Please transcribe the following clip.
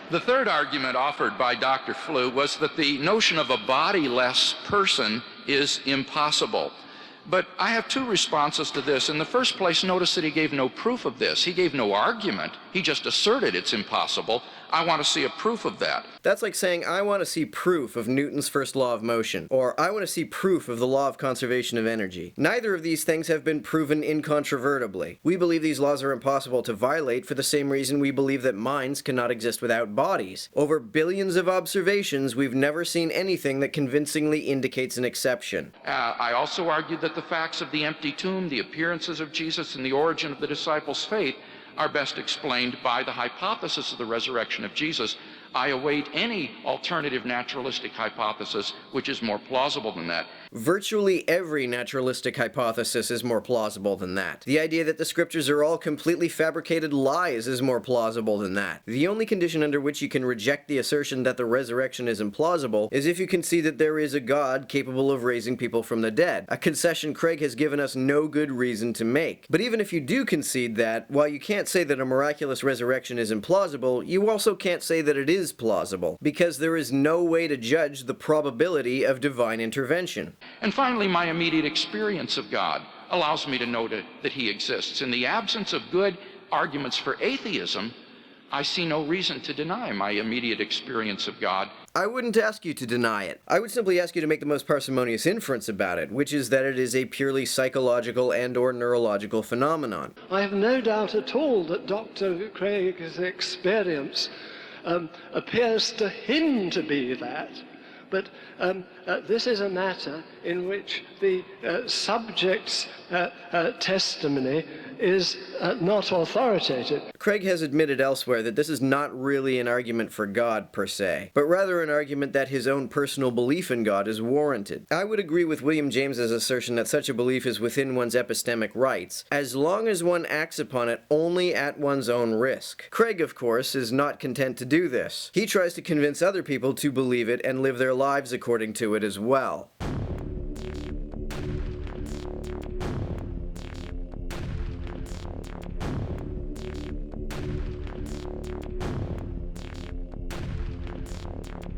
The third argument offered by Dr. Flew was that the notion of a bodiless person is impossible. But I have two responses to this. In the first place, notice that he gave no proof of this. He gave no argument. He just asserted it's impossible. I want to see a proof of that. That's like saying, I want to see proof of Newton's first law of motion, or I want to see proof of the law of conservation of energy. Neither of these things have been proven incontrovertibly. We believe these laws are impossible to violate for the same reason we believe that minds cannot exist without bodies. Over billions of observations, we've never seen anything that convincingly indicates an exception. I also argued that the facts of the empty tomb, the appearances of Jesus, and the origin of the disciples' faith are best explained by the hypothesis of the resurrection of Jesus. I await any alternative naturalistic hypothesis which is more plausible than that. Virtually every naturalistic hypothesis is more plausible than that. The idea that the scriptures are all completely fabricated lies is more plausible than that. The only condition under which you can reject the assertion that the resurrection is implausible is if you can see that there is a God capable of raising people from the dead, a concession Craig has given us no good reason to make. But even if you do concede that, while you can't say that a miraculous resurrection is implausible, you also can't say that it is plausible, because there is no way to judge the probability of divine intervention. And finally, my immediate experience of God allows me to know that he exists. In the absence of good arguments for atheism, I see no reason to deny my immediate experience of God. I wouldn't ask you to deny it. I would simply ask you to make the most parsimonious inference about it, which is that it is a purely psychological and/or neurological phenomenon. I have no doubt at all that Dr. Craig's experience appears to him to be that. But this is a matter in which the subject's testimony is not authoritative. Craig has admitted elsewhere that this is not really an argument for God per se, but rather an argument that his own personal belief in God is warranted. I would agree with William James's assertion that such a belief is within one's epistemic rights, as long as one acts upon it only at one's own risk. Craig, of course, is not content to do this. He tries to convince other people to believe it and live their lives according to it as well.